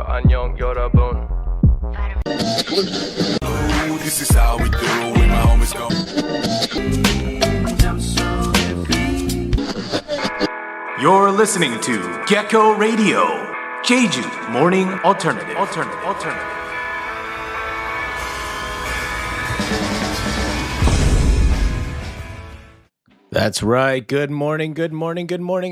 안녕 여러분. This is how we do when my homies go. You're listening to Gecko Radio, Jeju Morning Alternative. That's right. Good morning.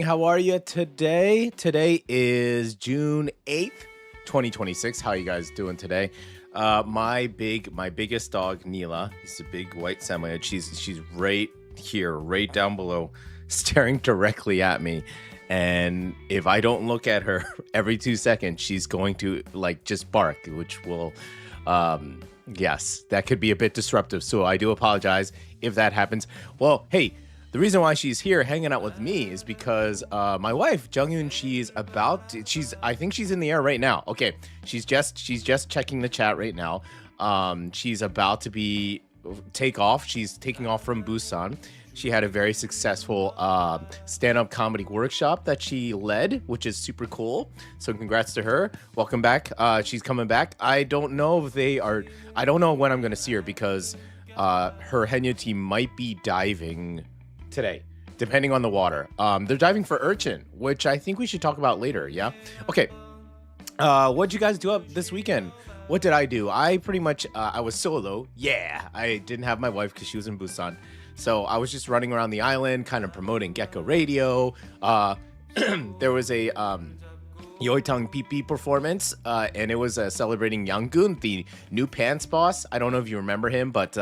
How are you today? Today is June 8th, 2026. How are you guys doing today? My biggest dog, Neela, he's a big white Samoyed. She's right here, right down below, staring directly at me. And if I don't look at her every 2 seconds, she's going to just bark, which will, yes, that could be a bit disruptive. So I do apologize if that happens. Well, hey, the reason why she's here hanging out with me is because my wife, Junghyun, I think she's in the air right now. Okay, she's just checking the chat right now. She's about to take off. She's taking off from Busan. She had a very successful stand-up comedy workshop that she led, which is super cool. So congrats to her. Welcome back. She's coming back. I don't know when I'm going to see her because her Henya team might be diving today, depending on the water. They're diving for urchin, which I think we should talk about later. Yeah. Okay. What'd you guys do up this weekend? What did I do? I pretty much I was solo. Yeah, I didn't have my wife because she was in Busan, so I was just running around the island, kind of promoting Gecko Radio. There was a Yoitang PP performance, and it was celebrating Yanggun, the new pants boss. I don't know if you remember him, but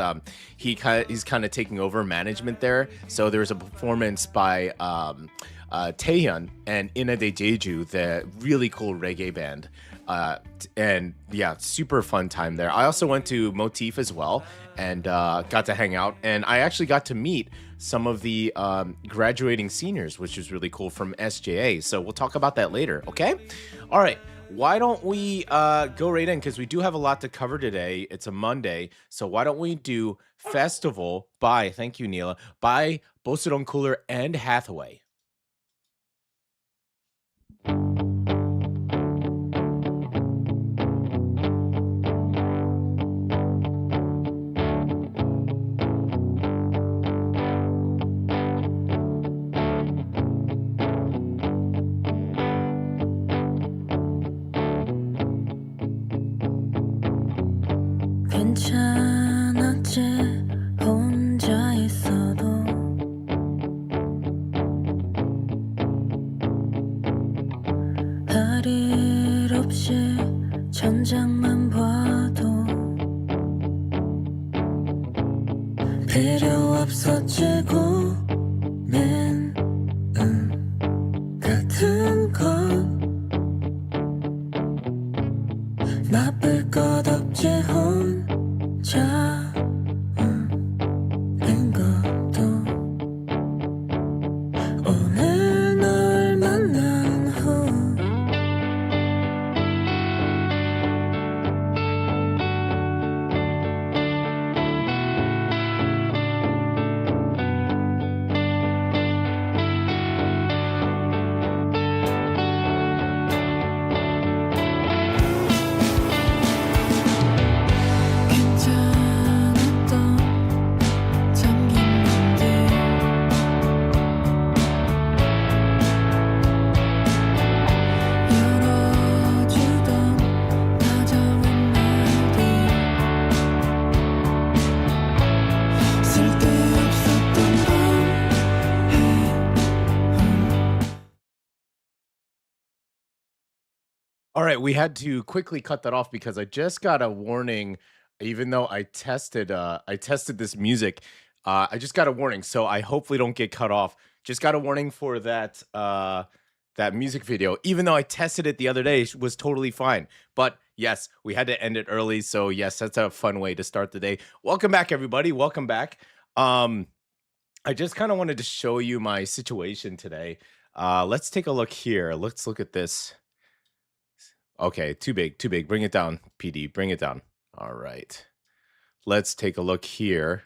he's kind of taking over management there. So there was a performance by Taehyun and Ina de Jeju, the really cool reggae band. And yeah, super fun time there. I also went to Motif as well and got to hang out. And I actually got to meet some of the graduating seniors, which is really cool, from SJA. So we'll talk about that later, okay? All right. Why don't we go right in? Because we do have a lot to cover today. It's a Monday. So why don't we do Festival by, thank you, Neela, by Bosudongcooler and Hathaway. 괜찮았지 혼자 있어도 할 일 없이 천장만 봐도 필요 없었지 고민 같은 건 나쁠 것 없지 혼자 인 것도 오늘 널 만난 후 All right, we had to quickly cut that off because I just got a warning. Even though I tested this music, I just got a warning, so I hopefully don't get cut off. Just got a warning for that music video. Even though I tested it the other day, it was totally fine. But yes, we had to end it early. So yes, that's a fun way to start the day. Welcome back, everybody. Welcome back. I just kind of wanted to show you my situation today. Let's take a look here. Let's look at this. Okay, too big. Bring it down, PD. Bring it down. All right. Let's take a look here.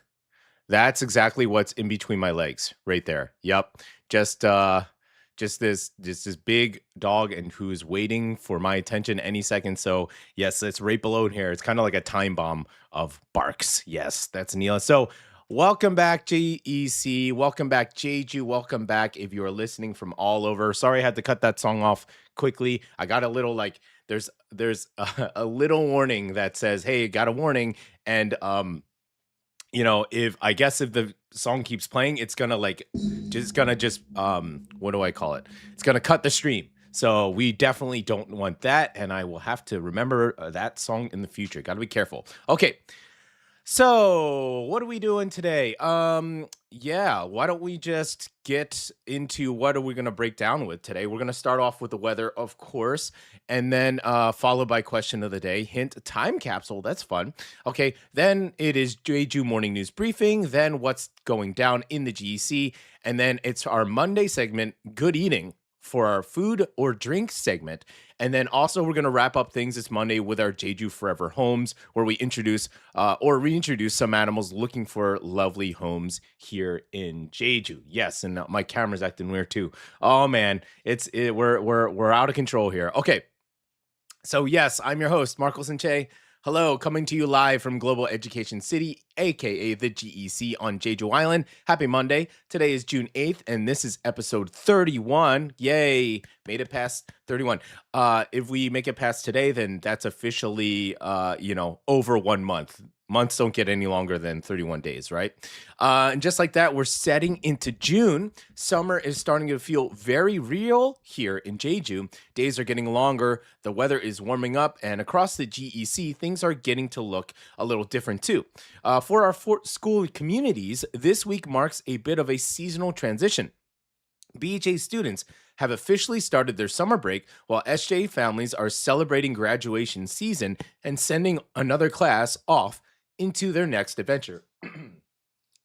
That's exactly what's in between my legs, right there. Yep. Just this big dog and who's waiting for my attention any second. So yes, it's right below here. It's kind of like a time bomb of barks. Yes, that's Neela. So welcome back, JEC. Welcome back, Jeju. Welcome back if you are listening from all over. Sorry I had to cut that song off quickly. I got a little like there's a little warning that says, hey, got a warning. And if the song keeps playing, it's gonna what do I call it? It's gonna cut the stream. So we definitely don't want that, and I will have to remember that song in the future. Got to be careful. Okay. So, what are we doing today? Why don't we just get into what are we going to break down with today? We're going to start off with the weather, of course, and then followed by question of the day, hint, time capsule. That's fun. Okay, then it is Jeju morning news briefing, then what's going down in the GEC, and then it's our Monday segment, Good Eating, for our food or drink segment. And then also we're going to wrap up things this Monday with our Jeju Forever Homes, where we introduce or reintroduce some animals looking for lovely homes here in Jeju. Yes, and my camera's acting weird too. Oh man, we're out of control here. Okay. So yes, I'm your host, Marcos and Che. Hello, coming to you live from Global Education City, aka the GEC on Jeju Island. Happy Monday. Today is June 8th, and this is episode 31. Yay, made it past 31. If we make it past today, then that's officially, over 1 month. Months don't get any longer than 31 days, right? And just like that, we're setting into June. Summer is starting to feel very real here in Jeju. Days are getting longer, the weather is warming up, and across the GEC, things are getting to look a little different too. For our school communities, this week marks a bit of a seasonal transition. BJ students have officially started their summer break, while SJ families are celebrating graduation season and sending another class off into their next adventure.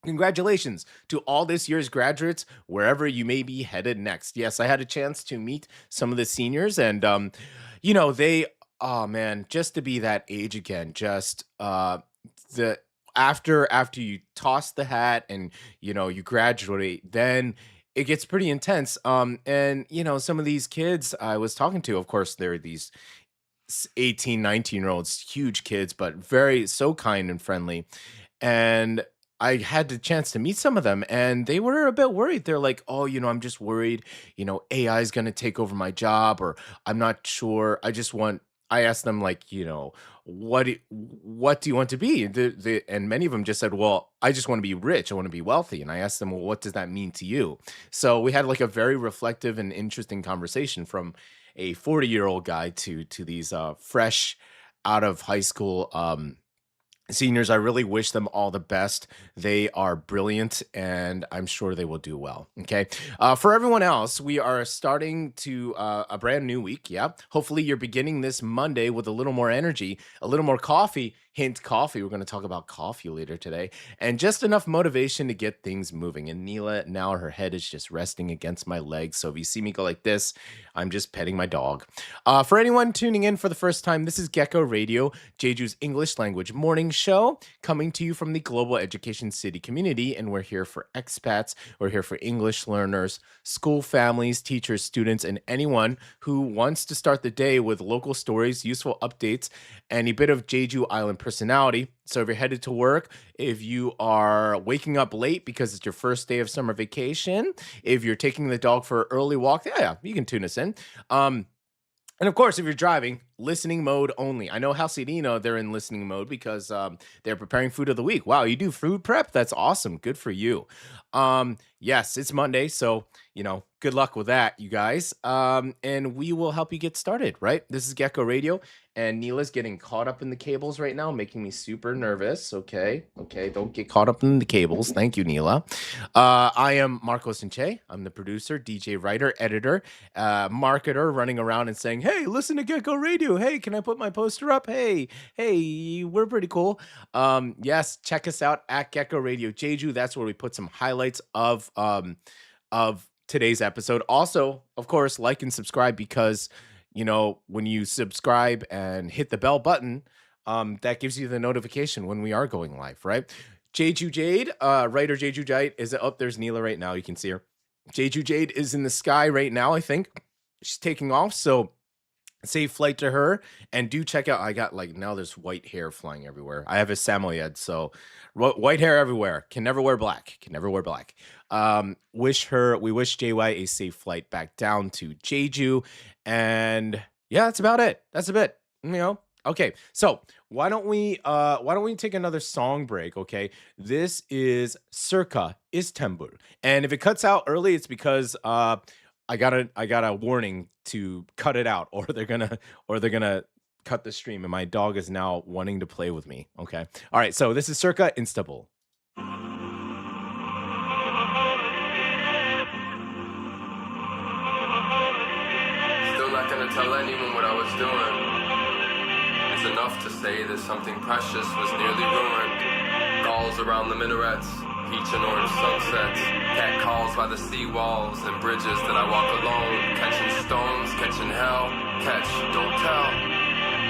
Congratulations to all this year's graduates, wherever you may be headed next. Yes, I had a chance to meet some of the seniors, and just to be that age again, just the after you toss the hat and you graduate, then it gets pretty intense. And some of these kids I was talking to, of course, they're these 18, 19-year-olds, huge kids, but so kind and friendly. And I had the chance to meet some of them, and they were a bit worried. They're like, oh, I'm just worried, AI is going to take over my job, or I'm not sure. I asked them, like, what do you want to be? And many of them just said, well, I just want to be rich. I want to be wealthy. And I asked them, well, what does that mean to you? So we had like a very reflective and interesting conversation from a 40-year-old guy to these fresh out of high school seniors. I really wish them all the best. They are brilliant, and I'm sure they will do well. Okay. For everyone else, we are starting to a brand new week. Yeah. Hopefully you're beginning this Monday with a little more energy, a little more coffee. Hint, coffee. We're going to talk about coffee later today, and just enough motivation to get things moving. And Neela, now her head is just resting against my legs. So if you see me go like this, I'm just petting my dog. For anyone tuning in for the first time, this is Gecko Radio, Jeju's English language morning show, coming to you from the Global Education City community. And we're here for expats. We're here for English learners, school families, teachers, students, and anyone who wants to start the day with local stories, useful updates, and a bit of Jeju Island personality. So if you're headed to work, if you are waking up late because it's your first day of summer vacation, if you're taking the dog for an early walk, yeah, you can tune us in. And of course, if you're driving, listening mode only. I know Halcedino, they're in listening mode because they're preparing food of the week. Wow, you do food prep? That's awesome. Good for you. Yes, it's Monday, so, good luck with that, you guys. And we will help you get started, right? This is Gecko Radio, and Neela's getting caught up in the cables right now, making me super nervous. Okay, don't get caught up in the cables. Thank you, Neela. I am Marcos and Che. I'm the producer, DJ, writer, editor, marketer, running around and saying, hey, listen to Gecko Radio. Hey, can I put my poster up? Hey, we're pretty cool. Yes, check us out at Gecko Radio Jeju. That's where we put some highlights of today's episode. Also, of course, like and subscribe because, when you subscribe and hit the bell button, that gives you the notification when we are going live, right? Jeju Jade, writer Jeju Jade is up. There's Neela right now. You can see her. Jeju Jade is in the sky right now. I think she's taking off. So safe flight to her. And do check out. I got now there's white hair flying everywhere. I have a samoyed, so white hair everywhere. Can never wear black. We wish JY a safe flight back down to Jeju. And yeah, that's about it. That's a bit. Okay, so why don't we take another song break? Okay, this is CYRRCA Istanbul, and if it cuts out early, it's because I got a warning to cut it out, or they're gonna cut the stream, and my dog is now wanting to play with me. Okay, all right, so this is CYRRCA Istanbul. Still not gonna tell anyone what I was doing. It's enough to say that something precious was nearly ruined. Gulls around the minarets, peach and orange sunsets, cat calls by the sea walls and bridges that I walk alone, catching stones, catching hell, catch, don't tell.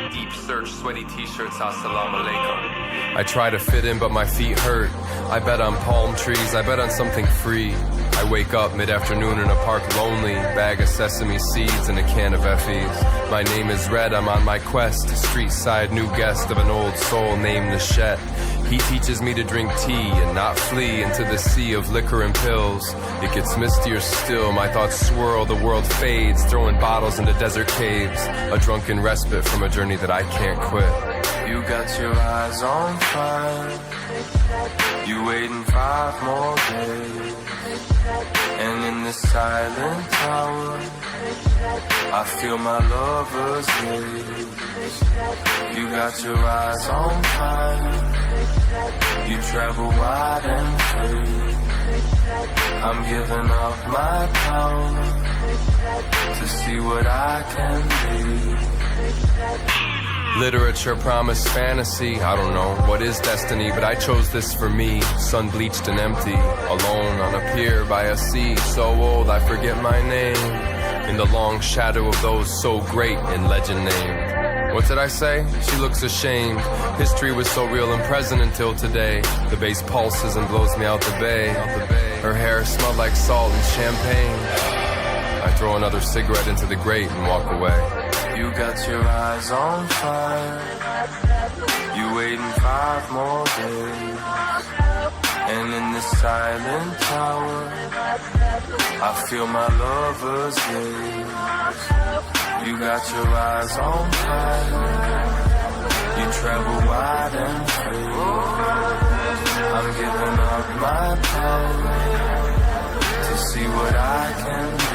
Deep search, sweaty t-shirts, assalamu alaikum. I try to fit in, but my feet hurt. I bet on palm trees, I bet on something free. I wake up mid-afternoon in a park lonely, bag of sesame seeds and a can of Effie's. My name is Red, I'm on my quest, street side new guest of an old soul named Nishette. He teaches me to drink tea and not flee into the sea of liquor and pills. It gets mistier still, my thoughts swirl, the world fades, throwing bottles into desert caves. A drunken respite from a journey that I can't quit. You got your eyes on fire, you waiting 5 more days. And in this silent tower, I feel my lover's gaze. You got your eyes on fire, you travel wide and free. I'm giving up my power to see what I can be. Literature promised fantasy, I don't know what is destiny, but I chose this for me. Sun bleached and empty, alone on a pier by a sea so old I forget my name. In the long shadow of those so great in legend named. What did I say? She looks ashamed. History was so real and present until today. The bass pulses and blows me out the bay. Her hair smelled like salt and champagne. I throw another cigarette into the grate and walk away. You got your eyes on fire, you waiting 5 more days. And in this silent tower, I feel my lover's gaze. You got your eyes on fire, you travel wide and free. I'm giving up my power to see what I can do.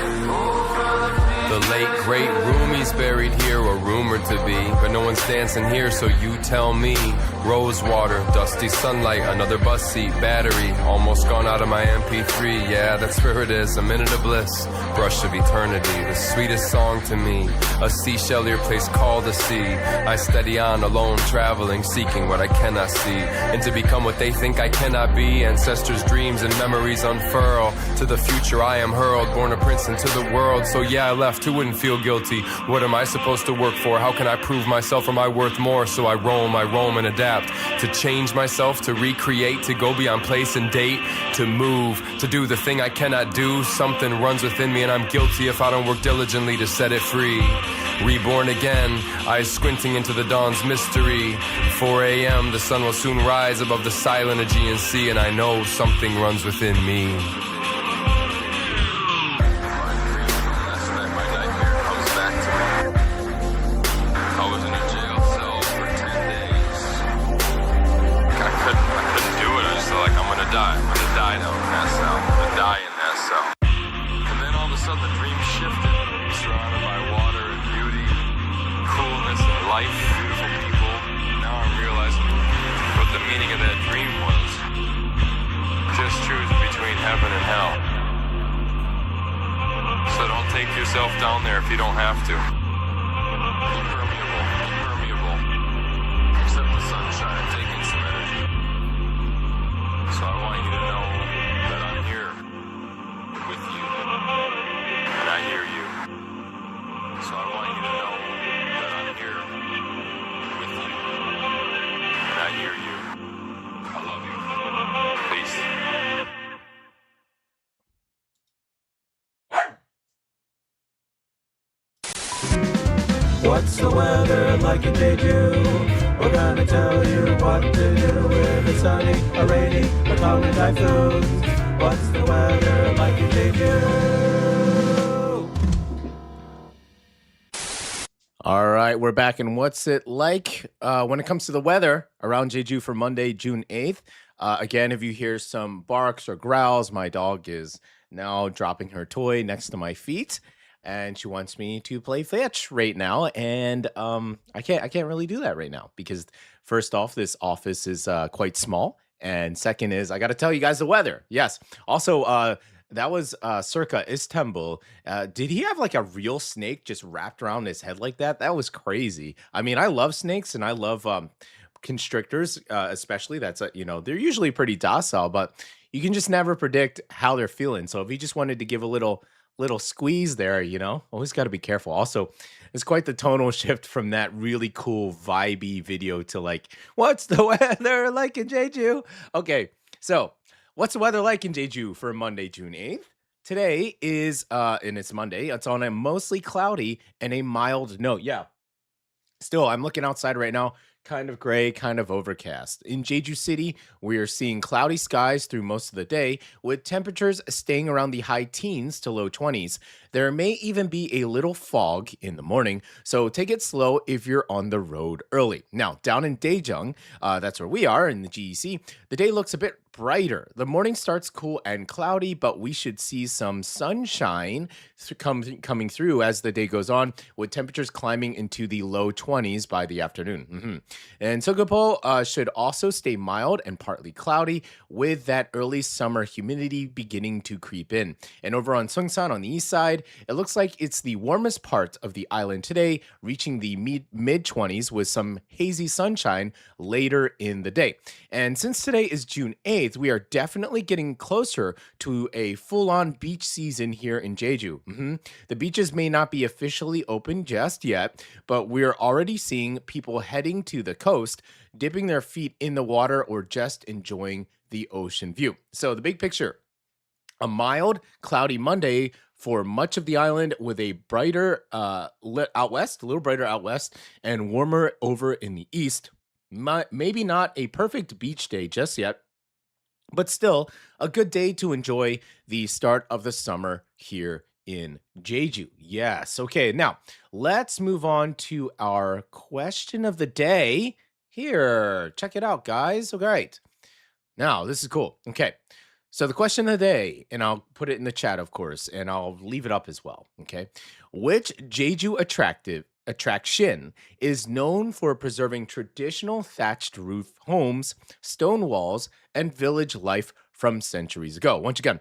The late great Rumi's buried here, or rumored to be, but no one's dancing here, so you tell me. Rose water, dusty sunlight, another bus seat, battery, almost gone out of my MP3. Yeah, that's where it is, a minute of bliss, brush of eternity, the sweetest song to me. A seashell your place called the sea. I steady on, alone, traveling, seeking what I cannot see, and to become what they think I cannot be. Ancestors' dreams and memories unfurl. To the future I am hurled, born a prince into the world. So yeah, I left, who wouldn't feel guilty? What am I supposed to work for? How can I prove myself? Am I worth more? So I roam and adapt. To change myself, to recreate, to go beyond place and date, to move, to do the thing I cannot do. Something runs within me and I'm guilty if I don't work diligently to set it free. Reborn again, eyes squinting into the dawn's mystery. 4 a.m., the sun will soon rise above the silent Aegean Sea, and I know something runs within me. Down there if you don't have to. Impermeable. Accept the sunshine, take in some energy. So I want you to know that I'm here with you. And I hear you. So I want you to know that I'm here with you. And I hear you. I love you. What's the weather like in Jeju? We're gonna tell you what to do if it's sunny or rainy or calling typhoons. What's the weather like in Jeju? All right, we're back, and what's it like when it comes to the weather around Jeju for Monday, June 8th? Again, if you hear some barks or growls, my dog is now dropping her toy next to my feet, and she wants me to play fetch right now, and I can't really do that right now because first off, this office is quite small, and second is I got to tell you guys the weather. Yes, also that was CYRRCA Istanbul. Did he have like a real snake just wrapped around his head like that? That was crazy. I mean, I love snakes and I love constrictors, especially. That's they're usually pretty docile, but you can just never predict how they're feeling. So if he just wanted to give a little squeeze there, always got to be careful. Also, it's quite the tonal shift from that really cool vibey video to like, what's the weather like in Jeju? Okay, so what's the weather like in Jeju for Monday, June 8th? Today is, and it's Monday, it's on a mostly cloudy and a mild note. Yeah, still, I'm looking outside right now, kind of gray, kind of overcast. In Jeju City, we are seeing cloudy skies through most of the day, with temperatures staying around the high teens to low 20s. There may even be a little fog in the morning, so take it slow if you're on the road early. Now, down in Daejeong, that's where we are in the GEC, the day looks a bit brighter. The morning starts cool and cloudy, but we should see some sunshine coming through as the day goes on, with temperatures climbing into the low 20s by the afternoon. And Sogupol should also stay mild and partly cloudy, with that early summer humidity beginning to creep in. And over on Seongsan on the east side, it looks like it's the warmest part of the island today, reaching the mid 20s with some hazy sunshine later in the day. And since today is June 8th, we are definitely getting closer to a full-on beach season here in Jeju. The beaches may not be officially open just yet, but we're already seeing people heading to the coast, dipping their feet in the water or just enjoying the ocean view. So the big picture, a mild, cloudy Monday for much of the island, with a brighter out west, a little brighter out west, and warmer over in the east. Maybe not a perfect beach day just yet, but still a good day to enjoy the start of the summer here in Jeju. Yes. Okay. Now let's move on to our question of the day here. Check it out, guys. All right. Now this is cool. Okay. So the question of the day, and I'll put it in the chat, of course, and I'll leave it up as well. Okay. Which Jeju attraction is known for preserving traditional thatched roof homes, stone walls, and village life from centuries ago? Once again,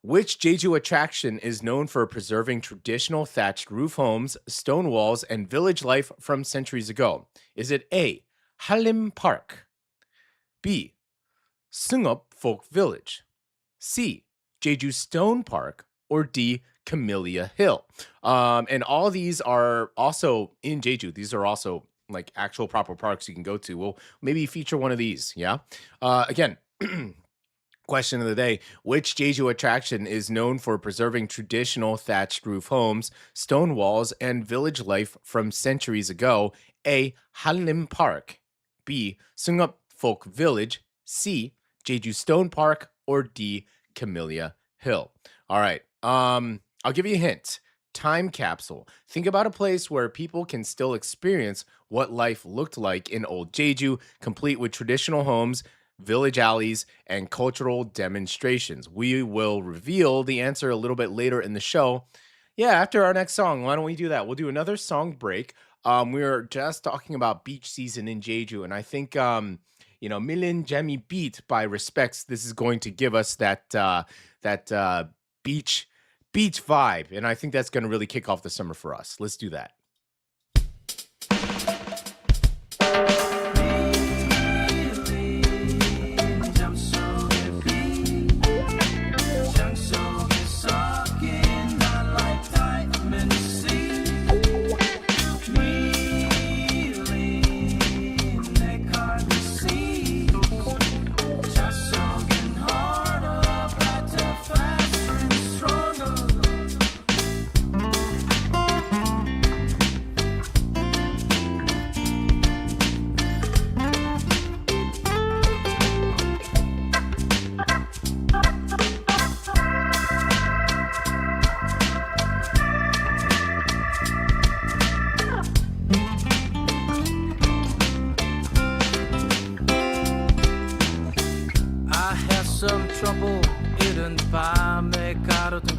which Jeju attraction is known for preserving traditional thatched roof homes, stone walls, and village life from centuries ago? Is it A, Halim Park, B, Seongup Folk Village, C, Jeju Stone Park, or D, Camellia Hill? And all these are also in Jeju. These are also like actual proper parks you can go to. We'll maybe feature one of these. Yeah. Again, question of the day: which Jeju attraction is known for preserving traditional thatched roof homes, stone walls, and village life from centuries ago? A, Halim Park, B, Seongup Folk Village, C, Jeju Stone Park, or D, Camellia Hill? All right. I'll give you a hint. Time capsule. Think about a place where people can still experience what life looked like in old Jeju, complete with traditional homes, village alleys, and cultural demonstrations. We will reveal the answer a little bit later in the show. Yeah, after our next song. Why don't we do that? We'll do another song break. We were just talking about beach season in Jeju, and I think Milin Jemmy Beat by Respects, this is going to give us that beach vibe, and I think that's going to really kick off the summer for us. Let's do that.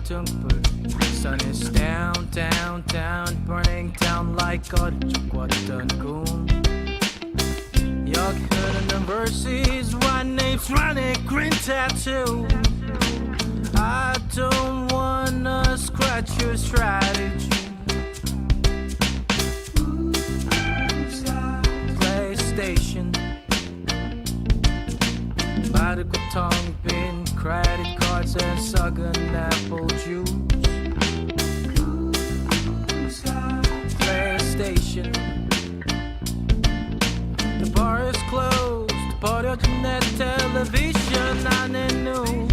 등불 Sun is down, down, down Burning down like 어리적 왔던 꿈 여기 흐르는 verses White names running green tattoo I don't wanna scratch your strategy PlayStation 마르고 텅 빈 credit cards and 썩은 apple juice PlayStation The bar is closed 버려진 내 television 안에 news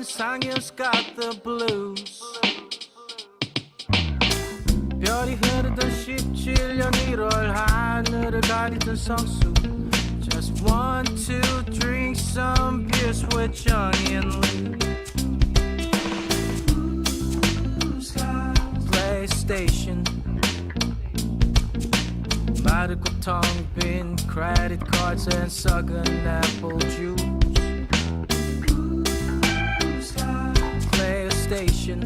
상현's got the blues 별이 흐르던 17년 1월 하늘을 가리던 성수 Just want to drink some beers with Johnny and Lee PlayStation 마르고 텅 빈 credit cards and 썩은 apple juice PlayStation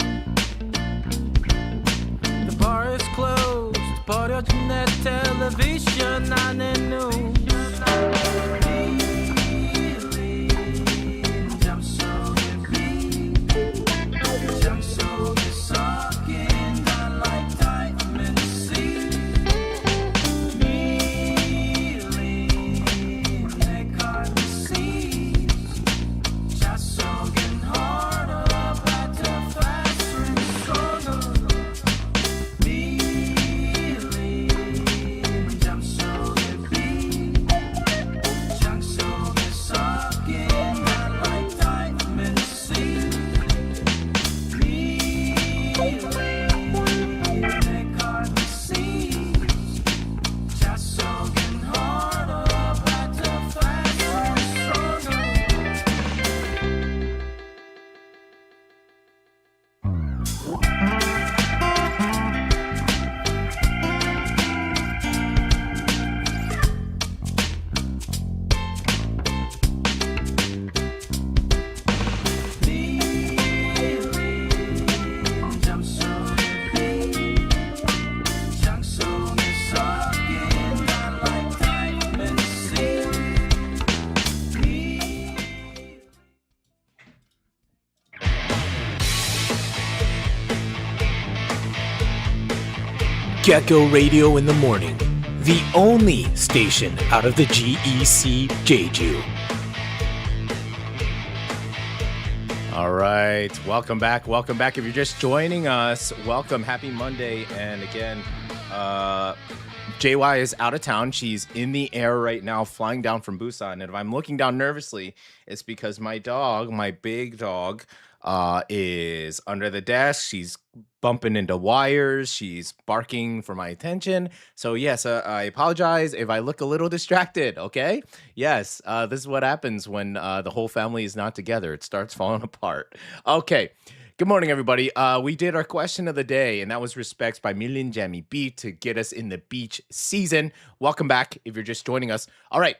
The bar is closed 버려진 내 television 안에 news 잠 속에 섞인 난 like vitamin C 밀린 내 car disease 자 속엔 heart of at the fast 밀린 잠 속에 비 장 속에 섞인 난 like vitamin C 밀린 내 car disease 자 속엔 heart of at the fast 잠 속에 비 장 속에 섞인 난 like vitamin C Gecko Radio in the morning, the only station out of the GEC Jeju. All right, welcome back. Welcome back. If you're just joining us, welcome. Happy Monday. And again, JY is out of town. She's in the air right now, flying down from Busan. And if I'm looking down nervously, it's because my dog, my big dog, is under the desk. She's bumping into wires. She's barking for my attention. So yes, I apologize if I look a little distracted. Okay. Yes, this is what happens when the whole family is not together. It starts falling apart. Okay. Good morning, everybody. We did our question of the day, and that was respects by Milin Jammy Beat to get us in the beach season. Welcome back if you're just joining us. All right.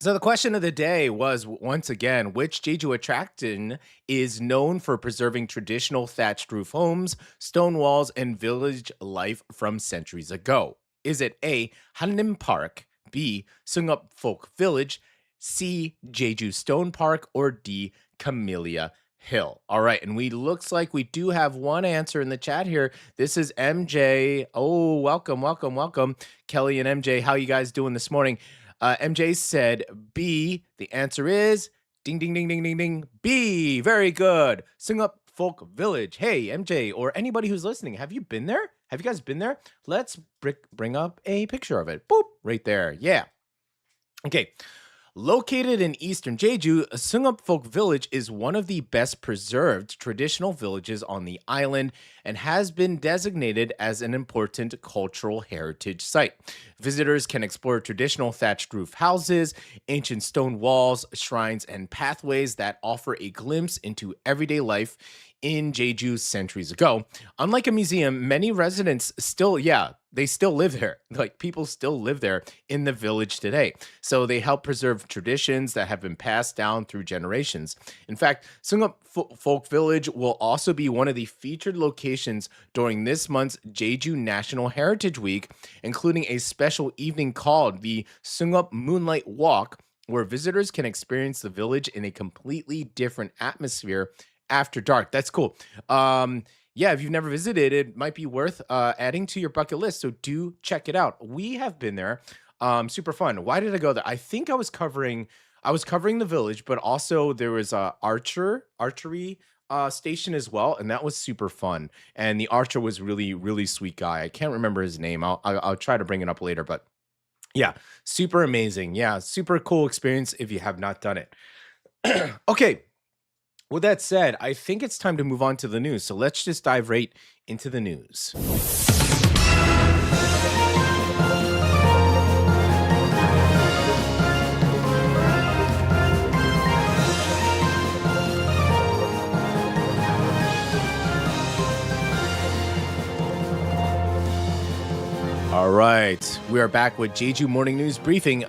So the question of the day was, once again, which Jeju attraction is known for preserving traditional thatched roof homes, stone walls, and village life from centuries ago? Is it A, Hanlim Park, B, Sungup Folk Village, C, Jeju Stone Park, or D, Camellia Hill? All right, and looks like we do have one answer in the chat here. This is MJ. Oh, welcome, welcome, welcome. Kelly and MJ, how you guys doing this morning? MJ said B. The answer is ding, ding, ding, ding, ding, ding. B. Very good. Sungup Folk Village. Hey, MJ, or anybody who's listening, have you been there? Have you guys been there? Let's bring up a picture of it. Boop, right there. Yeah. Okay. Located in eastern Jeju, Sungup Folk Village is one of the best preserved traditional villages on the island and has been designated as an important cultural heritage site. Visitors can explore traditional thatched roof houses, ancient stone walls, shrines, and pathways that offer a glimpse into everyday life in Jeju centuries ago. Unlike a museum, many residents still, they still live there. Like people still live there in the village today. So they help preserve traditions that have been passed down through generations. In fact, Sungup Folk Village will also be one of the featured locations during this month's Jeju National Heritage Week, including a special evening called the Sungup Moonlight Walk, where visitors can experience the village in a completely different atmosphere after dark. That's cool. If you've never visited, it might be worth adding to your bucket list. So do check it out. We have been there. Super fun. Why did I go there? I think I was covering the village, but also there was a archery station as well, and that was super fun. And the archer was really, really sweet guy. I can't remember his name. I'll try to bring it up later, but yeah, super amazing. Yeah, super cool experience if you have not done it. Okay. With that said, I think it's time to move on to the news. So let's just dive right into the news. All right, we are back with Jeju Morning News Briefing.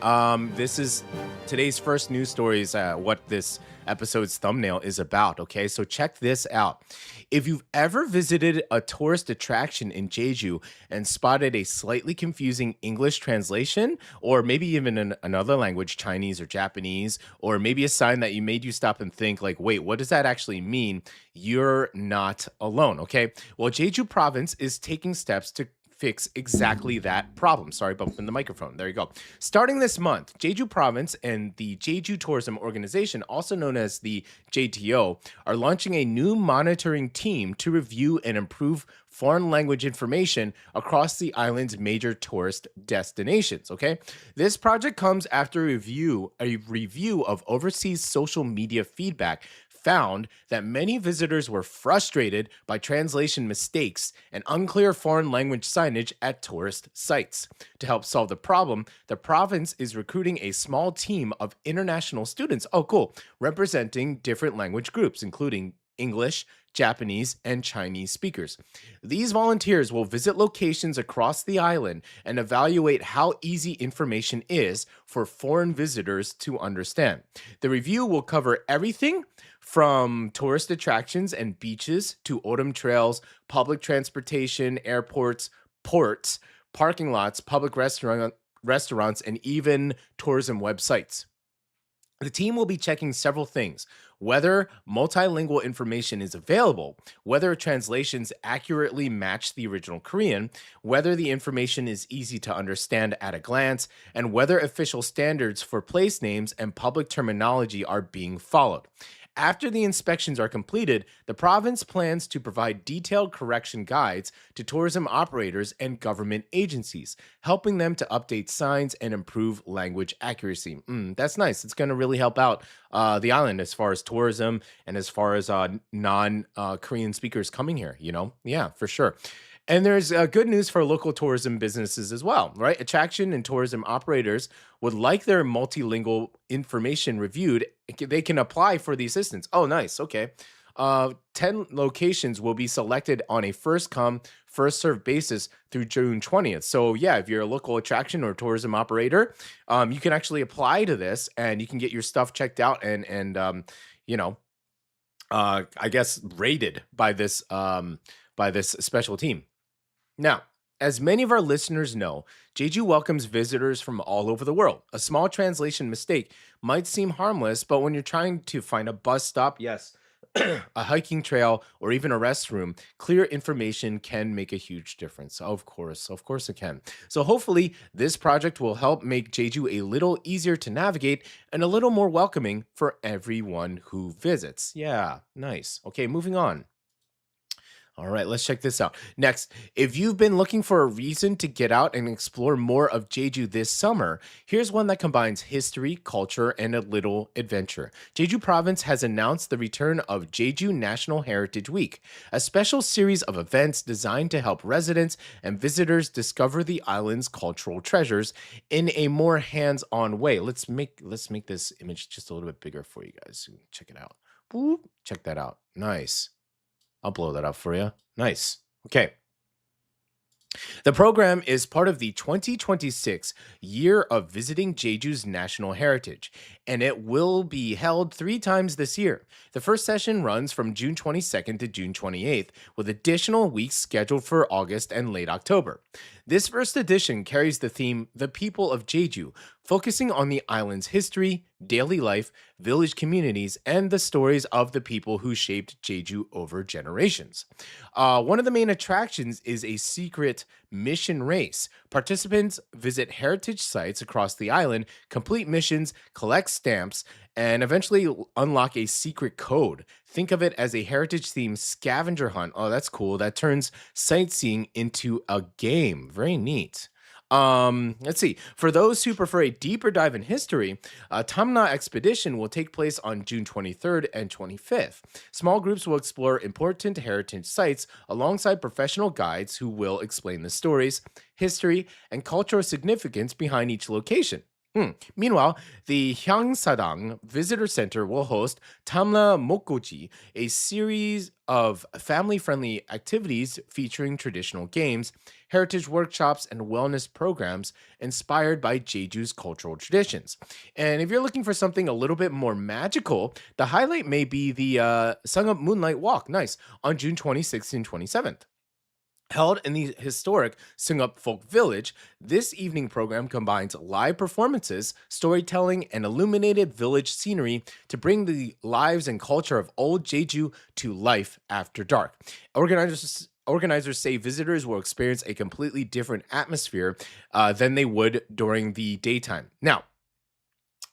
This is today's first news stories, what this episode's thumbnail is about, okay? So check this out. If you've ever visited a tourist attraction in Jeju and spotted a slightly confusing English translation, or maybe even in another language, Chinese or Japanese, or maybe a sign that made you stop and think like, wait, what does that actually mean? You're not alone, okay? Well, Jeju province is taking steps to fix exactly that problem. Sorry, bumping the microphone. There you go. Starting this month, Jeju Province and the Jeju Tourism Organization, also known as the JTO, are launching a new monitoring team to review and improve foreign language information across the island's major tourist destinations, okay? This project comes after a review of overseas social media feedback found that many visitors were frustrated by translation mistakes and unclear foreign language signage at tourist sites. To help solve the problem, the province is recruiting a small team of international students, representing different language groups, including English, Japanese, and Chinese speakers. These volunteers will visit locations across the island and evaluate how easy information is for foreign visitors to understand. The review will cover everything from tourist attractions and beaches to autumn trails, public transportation, airports, ports, parking lots, public restaurants, and even tourism websites. The team will be checking several things: whether multilingual information is available, whether translations accurately match the original Korean, whether the information is easy to understand at a glance, and whether official standards for place names and public terminology are being followed. After the inspections are completed, the province plans to provide detailed correction guides to tourism operators and government agencies, helping them to update signs and improve language accuracy. That's nice. It's going to really help out the island as far as tourism and as far as non-Korean speakers coming here, Yeah, for sure. And there's good news for local tourism businesses as well, right? Attraction and tourism operators would like their multilingual information reviewed. They can apply for the assistance. Oh, nice. Okay. 10 locations will be selected on a first-come, first-served basis through June 20th. So, yeah, if you're a local attraction or tourism operator, you can actually apply to this and you can get your stuff checked out and I guess rated by this special team. Now, as many of our listeners know, Jeju welcomes visitors from all over the world. A small translation mistake might seem harmless, but when you're trying to find a bus stop, a hiking trail, or even a restroom, clear information can make a huge difference. Of course it can. So hopefully this project will help make Jeju a little easier to navigate and a little more welcoming for everyone who visits. Yeah, nice. Okay, moving on. All right, let's check this out. Next, if you've been looking for a reason to get out and explore more of Jeju this summer, here's one that combines history, culture, and a little adventure. Jeju Province has announced the return of Jeju National Heritage Week, a special series of events designed to help residents and visitors discover the island's cultural treasures in a more hands-on way. Let's make this image just a little bit bigger for you guys. Check it out. Boop. Check that out. Nice. I'll blow that up for you. Nice. Okay. The program is part of the 2026 Year of Visiting Jeju's National Heritage, and it will be held 3 times this year. The first session runs from June 22nd to June 28th, with additional weeks scheduled for August and late October. This first edition carries the theme, The People of Jeju, focusing on the island's history, daily life, village communities, and the stories of the people who shaped Jeju over generations. One of the main attractions is a secret mission race. Participants visit heritage sites across the island, complete missions, collect stamps, and eventually unlock a secret code. Think of it as a heritage-themed scavenger hunt. Oh, that's cool. That turns sightseeing into a game. Very neat. Let's see. For those who prefer a deeper dive in history, Tamna Expedition will take place on June 23rd and 25th. Small groups will explore important heritage sites alongside professional guides who will explain the stories, history, and cultural significance behind each location. Meanwhile, the Hyangsadang Visitor Center will host Tamla Mokgoji, a series of family-friendly activities featuring traditional games, heritage workshops, and wellness programs inspired by Jeju's cultural traditions. And if you're looking for something a little bit more magical, the highlight may be the Sungup Moonlight Walk, nice, on June 26th and 27th. Held in the historic Sungup Folk Village, this evening program combines live performances, storytelling, and illuminated village scenery to bring the lives and culture of old Jeju to life after dark. Organizers say visitors will experience a completely different atmosphere than they would during the daytime. Now,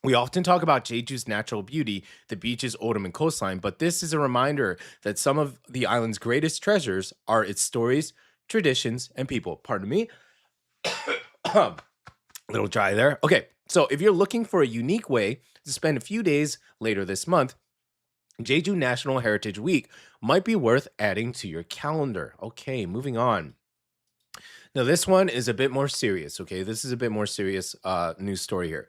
we often talk about Jeju's natural beauty, the beaches, Odom, and coastline, but this is a reminder that some of the island's greatest treasures are its stories, traditions, and people. Pardon me. A little dry there. Okay, so if you're looking for a unique way to spend a few days later this month, Jeju National Heritage Week might be worth adding to your calendar. Okay, moving on. Now, this one is a bit more serious, okay? This is a bit more serious news story here.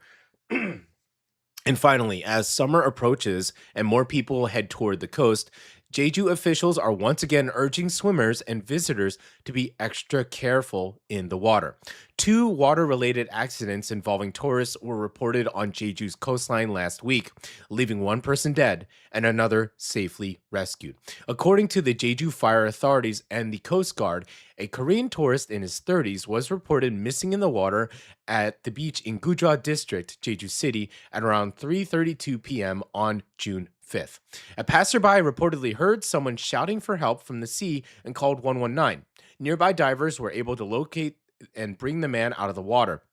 And finally, as summer approaches and more people head toward the coast, Jeju officials are once again urging swimmers and visitors to be extra careful in the water. 2 water-related accidents involving tourists were reported on Jeju's coastline last week, leaving 1 person dead and another safely rescued. According to the Jeju Fire Authorities and the Coast Guard, a Korean tourist in his 30s was reported missing in the water at the beach in Gujwa District, Jeju City, at around 3:32 p.m. on June 5th. A passerby reportedly heard someone shouting for help from the sea and called 119. Nearby divers were able to locate and bring the man out of the water.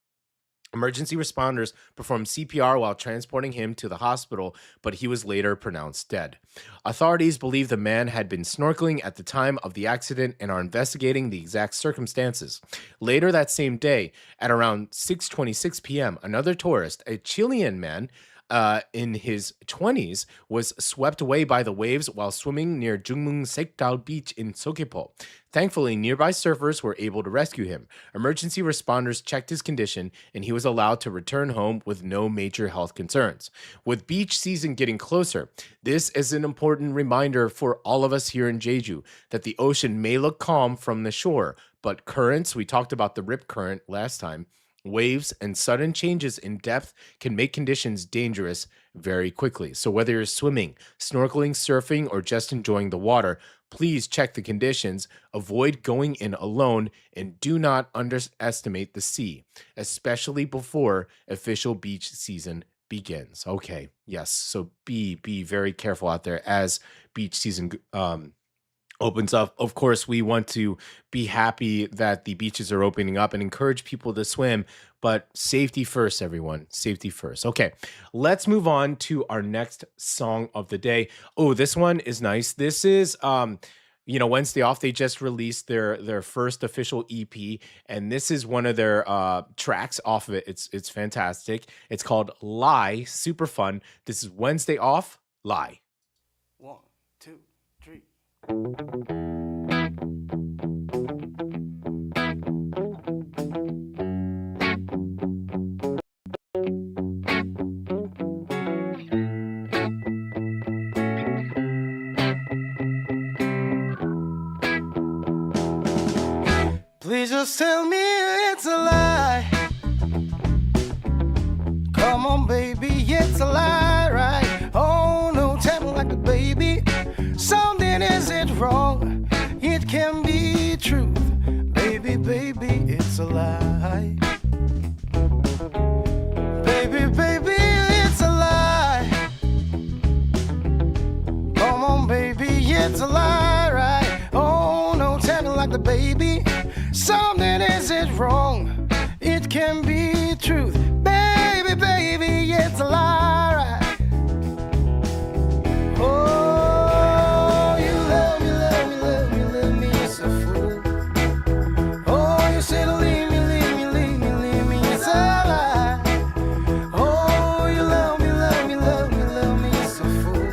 Emergency responders performed CPR while transporting him to the hospital, but he was later pronounced dead. Authorities believe the man had been snorkeling at the time of the accident and are investigating the exact circumstances. Later that same day, at around 6:26 p.m., another tourist, a Chilean man, in his 20s, was swept away by the waves while swimming near Jungmung Sekdal Beach in Seogwipo. Thankfully, nearby surfers were able to rescue him. Emergency responders checked his condition, and he was allowed to return home with no major health concerns. With beach season getting closer, this is an important reminder for all of us here in Jeju that the ocean may look calm from the shore, but currents, we talked about the rip current last time, waves and sudden changes in depth can make conditions dangerous very quickly. So whether you're swimming, snorkeling, surfing, or just enjoying the water, please check the conditions, avoid going in alone, and do not underestimate the sea, especially before official beach season begins. Okay, yes, so be very careful out there as beach season opens up. Of course, we want to be happy that the beaches are opening up and encourage people to swim, but safety first, everyone. Safety first. Okay, let's move on to our next song of the day. Oh, this one is nice. This is Wednesday Off, they just released their first official EP, and this is one of their tracks off of it. It's fantastic. It's called Lie, super fun. This is Wednesday Off, Lie. 1, 2, 3. Please just tell me it's a lie. Come on, baby, it's a lie, right? Oh, no, tell me like a baby. Something isn't wrong. It can be truth. Baby, baby, it's a lie. Baby, baby, it's a lie. Come on, baby, it's a lie, right? Oh, no, tell me like the baby. Something isn't wrong. It can be truth. Baby, baby, it's a lie, right? Oh, you love me, love me, love me, love me, it's a fool. Oh, you said leave me, leave me, leave me, leave me, it's a lie. Oh, you love me, love me, love me, love me, it's a fool.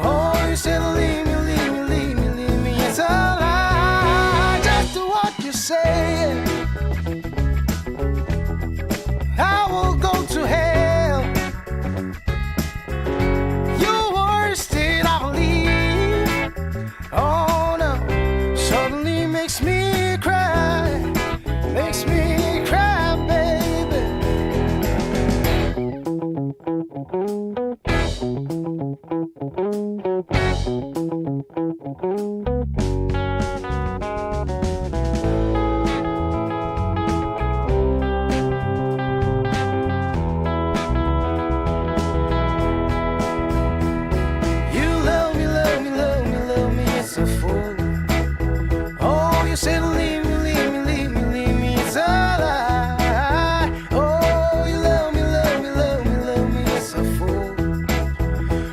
Oh, you said leave me, leave me, leave me, leave me, it's a lie. Just do what you say. I will go to hell. Your worst state, I believe. Oh no, suddenly makes me cry. Makes me cry, baby. You love me, love me, love me, love me, it's a fool. Oh, you said leave me, leave me, leave me, leave me, it's a lie. Oh, you love me, love me, love me, love me, it's a fool.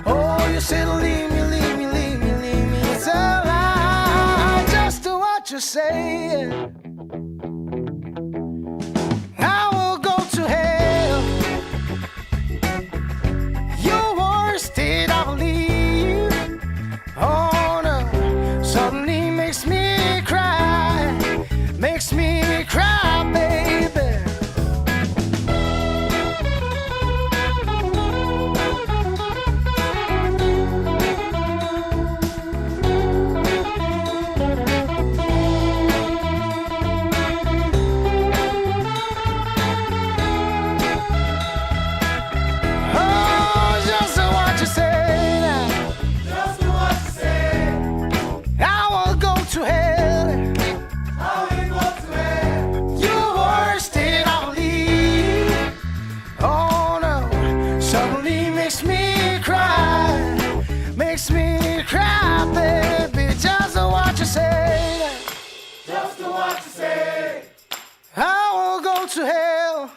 Oh, you said leave me, leave me, leave me, leave me, it's a lie. Just do what you say. I will go to hell. Your worst state, I believe. Oh no, suddenly makes me cry. Makes me cry, baby. Oh, just do what you say now. Just do what you say. I will go to hell. I will go to hell. Your worst state, I believe. Oh no, suddenly makes me cry. Makes me cry, baby. Just do what you say. Just do what you say. I will go to hell.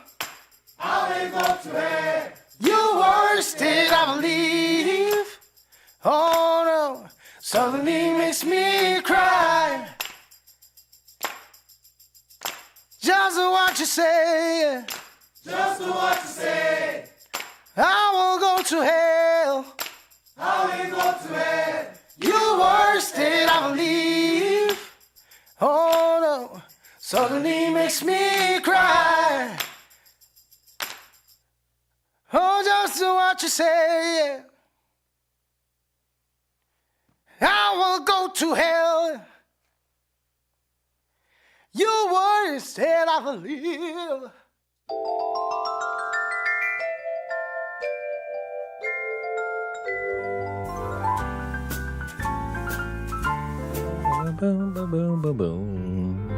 I will go to hell. Your worst state, I believe. Oh no, suddenly makes me cry. Just do what you say. Just do what you say. I will go to hell. I will go to hell. Your worst state, I believe. Oh no, suddenly makes me cry. Oh, just do what you say. I will go to hell. Your words said I believe. Boom, boom, boom, boom, boom.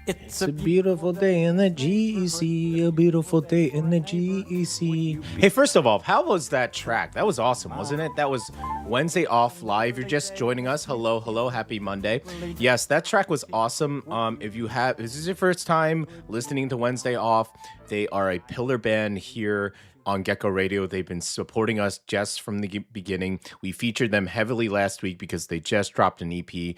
It's a beautiful day in the GEC, a beautiful day in the GEC. Hey, first of all, how was that track? That was awesome, wasn't it? That was Wednesday Off Live. You're just joining us. Hello, happy Monday. Yes, that track was awesome. If this is your first time listening to Wednesday Off, they are a pillar band here on Gecko Radio. They've been supporting us just from the beginning. We featured them heavily last week because they just dropped an EP.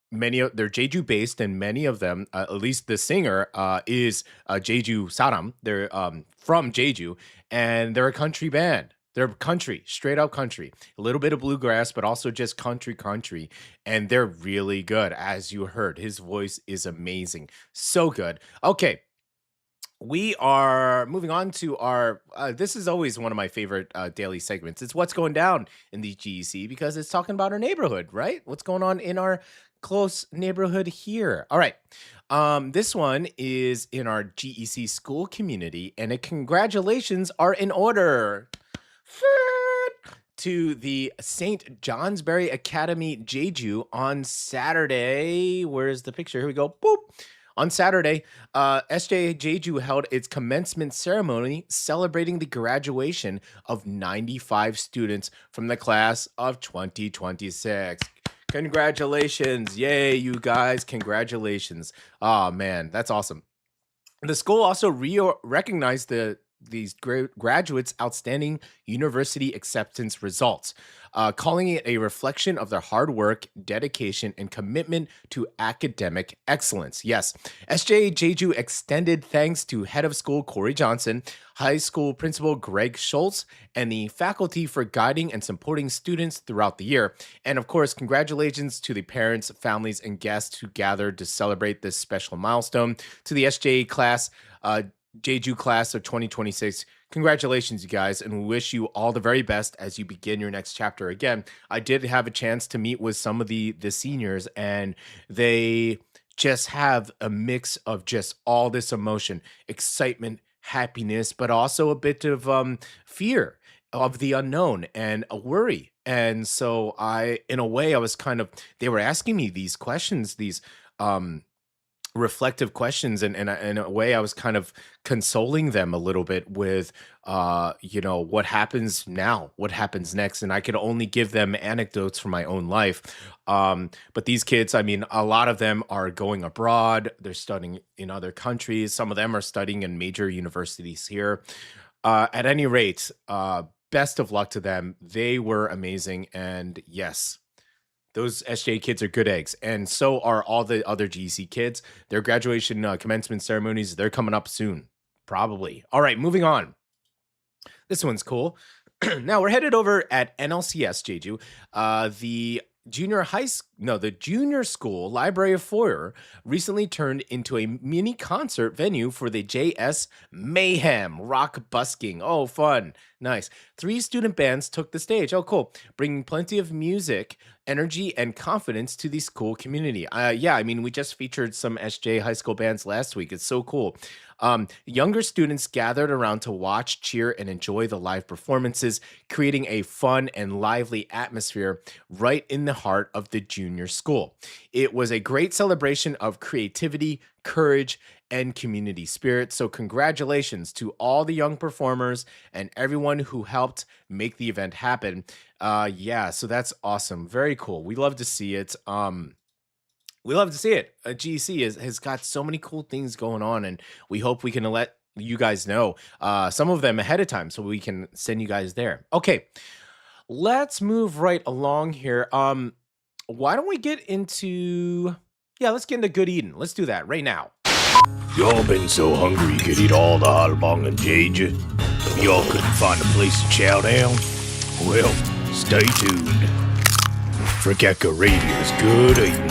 They're Jeju based, and many of them, at least the singer, is Jeju Saram. They're from Jeju, and they're a country band. They're country, straight up country. A little bit of bluegrass, but also just country. And they're really good, as you heard. His voice is amazing. So good. Okay. We are moving on to our, this is always one of my favorite daily segments. It's What's Going Down in the GEC, because it's talking about our neighborhood, right? What's going on in our close neighborhood here. All right. This one is in our GEC school community, and congratulations are in order to the St. Johnsbury Academy Jeju on Saturday. Where's the picture? Here we go. Boop. On Saturday, SJ Jeju held its commencement ceremony celebrating the graduation of 95 students from the class of 2026. Congratulations. Yay, you guys. Congratulations. Oh, man, that's awesome. The school also recognized these graduates' outstanding university acceptance results, calling it a reflection of their hard work, dedication, and commitment to academic excellence. Yes, SJ Jeju extended thanks to head of school Corey Johnson, high school principal Greg Schultz, and the faculty for guiding and supporting students throughout the year. And of course, congratulations to the parents, families, and guests who gathered to celebrate this special milestone. To the SJ class, Jeju class of 2026, congratulations, you guys, and we wish you all the very best as you begin your next chapter. Again, I did have a chance to meet with some of the seniors, and they just have a mix of just all this emotion, excitement, happiness, but also a bit of fear of the unknown and a worry. And so in a way, I was they were asking me these questions, these reflective questions, and in a way I was kind of consoling them a little bit with what happens now, what happens next, and I could only give them anecdotes from my own life, but these kids, I mean, a lot of them are going abroad, they're studying in other countries, some of them are studying in major universities here. At any rate, best of luck to them. They were amazing, and yes, those SJ kids are good eggs, and so are all the other GEC kids. Their graduation commencement ceremonies, they're coming up soon, probably. All right, moving on. This one's cool. Now we're headed over at NLCS Jeju. The junior school library of foyer recently turned into a mini concert venue for the JS Mayhem rock busking. Oh, fun. Nice. 3 student bands took the stage. Oh, cool. Bringing plenty of music, energy, and confidence to the school community. Yeah, I mean, we just featured some SJ high school bands last week. It's so cool. Younger students gathered around to watch, cheer, and enjoy the live performances, creating a fun and lively atmosphere right in the heart of the junior school. It was a great celebration of creativity, courage, and community spirit. So congratulations to all the young performers and everyone who helped make the event happen. Yeah, so that's awesome. Very cool. We love to see it. We love to see it. GEC has got so many cool things going on, and we hope we can let you guys know some of them ahead of time so we can send you guys there. Okay, let's move right along here. Why don't we get into, let's get into good eating. Let's do that right now. Y'all been so hungry you could eat all the halbang in Jeju, but y'all couldn't find a place to chow down? Well, stay tuned for Gecko Radio's Good Eatin'.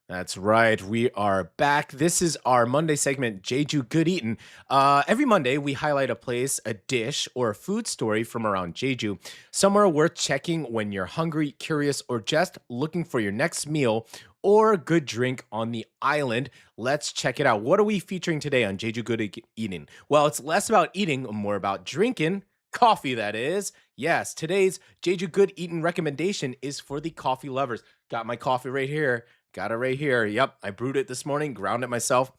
That's right. We are back. This is our Monday segment, Jeju Good Eatin'. Every Monday, we highlight a place, a dish, or a food story from around Jeju, somewhere worth checking when you're hungry, curious, or just looking for your next meal or good drink on the island. Let's check it out. What are we featuring today on Jeju Good Eatin'? Well, it's less about eating, more about drinking. Coffee, that is. Yes, today's Jeju Good Eatin' recommendation is for the coffee lovers. Got my coffee right here. Got it right here. Yep, I brewed it this morning, ground it myself.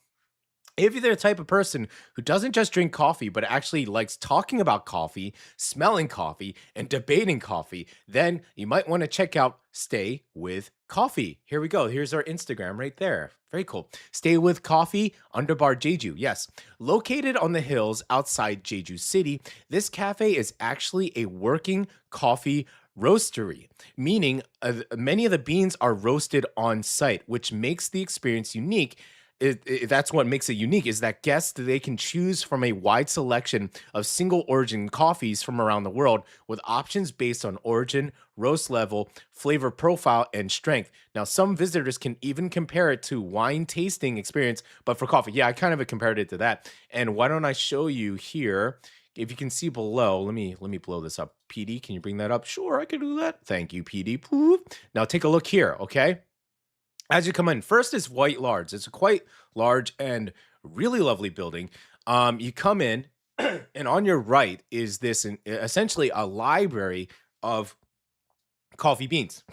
If you're the type of person who doesn't just drink coffee, but actually likes talking about coffee, smelling coffee, and debating coffee, then you might want to check out Stay With Coffee. Here we go. Here's our Instagram right there. Very cool. Stay With Coffee, underbar Jeju. Yes. Located on the hills outside Jeju City, this cafe is actually a working coffee roastery, meaning many of the beans are roasted on site, which makes the experience unique. That's what makes it unique, is that guests, they can choose from a wide selection of single origin coffees from around the world with options based on origin, roast level, flavor profile, and strength. Now, some visitors can even compare it to wine tasting experience, but for coffee. Yeah, I kind of compared it to that. And why don't I show you here? If you can see below, let me blow this up. PD, can you bring that up? Sure, I can do that. Thank you, PD. Now take a look here, okay? As you come in, first is White Large. It's a quite large and really lovely building. You come in, and on your right is this essentially a library of coffee beans.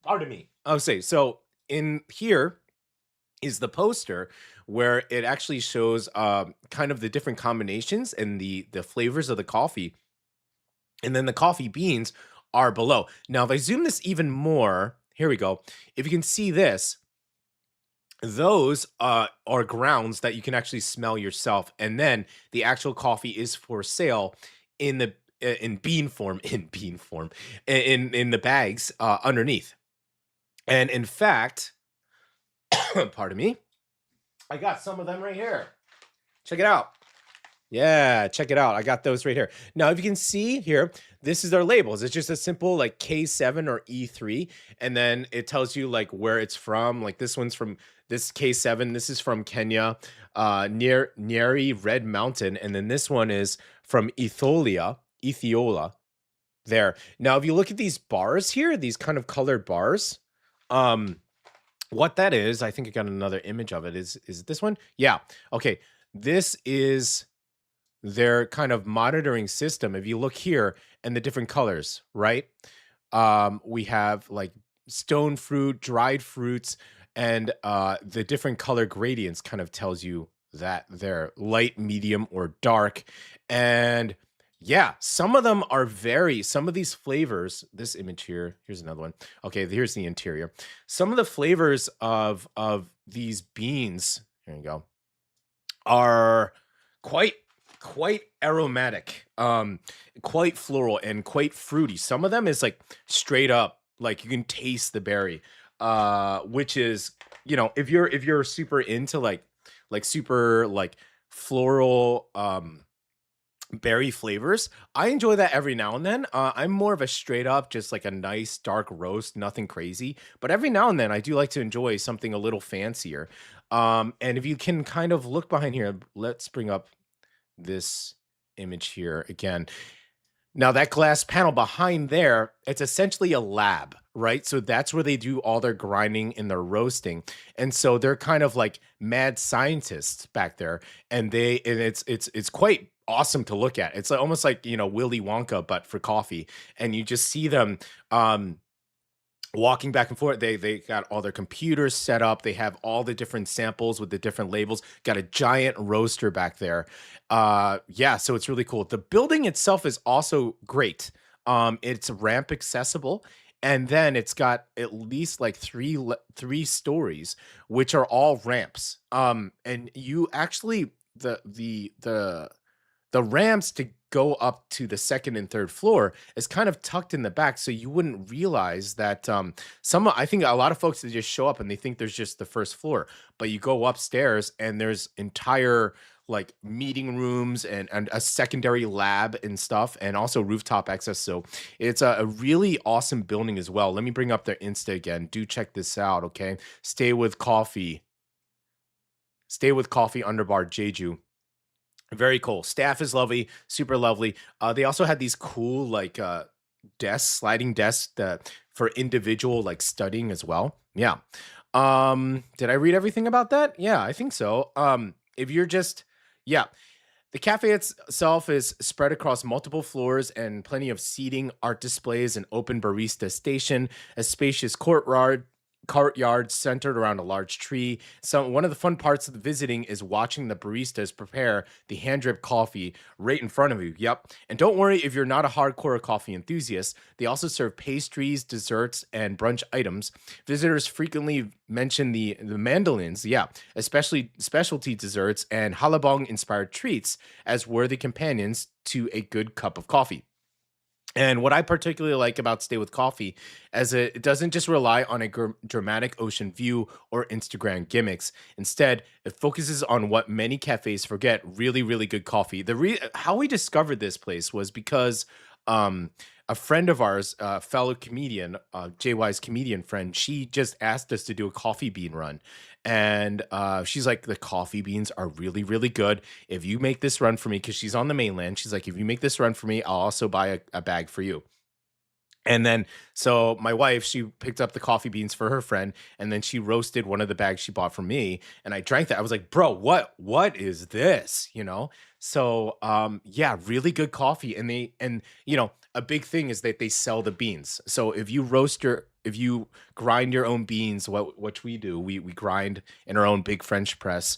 Pardon me. Oh, so in here is the poster where it actually shows kind of the different combinations and the flavors of the coffee, and then the coffee beans are below. Now, if I zoom this even more, here we go. If you can see this, those are grounds that you can actually smell yourself, and then the actual coffee is for sale in the in bean form, in the bags underneath. And in fact, pardon me, I got some of them right here. Check it out. Yeah, check it out. I got those right here. Now, if you can see here, this is their labels. It's just a simple like K7 or E3, and then it tells you like where it's from. Like this one's from this K7. This is from Kenya, near Nyeri Red Mountain, and then this one is from Ethiopia. There. Now, if you look at these bars here, these kind of colored bars, what that is, I think I got another image of it. Is it this one? Yeah. Okay. This is their kind of monitoring system. If you look here and the different colors, right? We have like stone fruit, dried fruits, and the different color gradients kind of tells you that they're light, medium, or dark. And yeah, some of them are some of these flavors, this image here, here's another one. Okay, here's the interior. Some of the flavors of these beans, here you go, are quite aromatic, quite floral, and quite fruity. Some of them is like straight up, like you can taste the berry, which is, if you're super into like super like floral berry flavors, I enjoy that every now and then. I'm more of a straight up, just like a nice dark roast, nothing crazy. But every now and then I do like to enjoy something a little fancier. And if you can kind of look behind here, let's bring up this image here again. Now, that glass panel behind there, it's essentially a lab, right? So that's where they do all their grinding and their roasting. And so they're kind of like mad scientists back there, and it's quite awesome to look at. It's almost like, Willy Wonka, but for coffee. And you just see them walking back and forth. They got all their computers set up. They have all the different samples with the different labels. Got a giant roaster back there. Yeah, so it's really cool. The building itself is also great. It's ramp accessible, and then it's got at least like three stories, which are all ramps. And you actually the ramps to go up to the second and third floor is kind of tucked in the back, so you wouldn't realize that. I think a lot of folks, they just show up and they think there's just the first floor, but you go upstairs and there's entire like meeting rooms and a secondary lab and stuff, and also rooftop access. So it's a really awesome building as well. Let me bring up their Insta again. Do check this out, okay? Stay with coffee underbar Jeju. Very cool. Staff is lovely, super lovely. They also had these cool like sliding desks for individual like studying as well. Yeah. Did I read everything about that? Yeah, I think so. If you're just The cafe itself is spread across multiple floors and plenty of seating, art displays, an open barista station, a spacious courtyard centered around a large tree. So one of the fun parts of the visiting is watching the baristas prepare the hand drip coffee right in front of you. Yep. And don't worry if you're not a hardcore coffee enthusiast. They also serve pastries, desserts, and brunch items. Visitors frequently mention the mandolins, yeah, especially specialty desserts and halabong inspired treats as worthy companions to a good cup of coffee. And what I particularly like about Stay with Coffee is it doesn't just rely on a dramatic ocean view or Instagram gimmicks. Instead, it focuses on what many cafes forget, really, really good coffee. How we discovered this place was because a friend of ours, fellow comedian, JY's comedian friend, she just asked us to do a coffee bean run. And she's like, the coffee beans are really, really good. If you make this run for me, because she's on the mainland, she's like, if you make this run for me, I'll also buy a bag for you. And then, so my wife, she picked up the coffee beans for her friend, and then she roasted one of the bags she bought from me, and I drank that. I was like, bro, what is this? You know? So, yeah, really good coffee. And a big thing is that they sell the beans. So if you grind your own beans, what we do, we grind in our own big French press,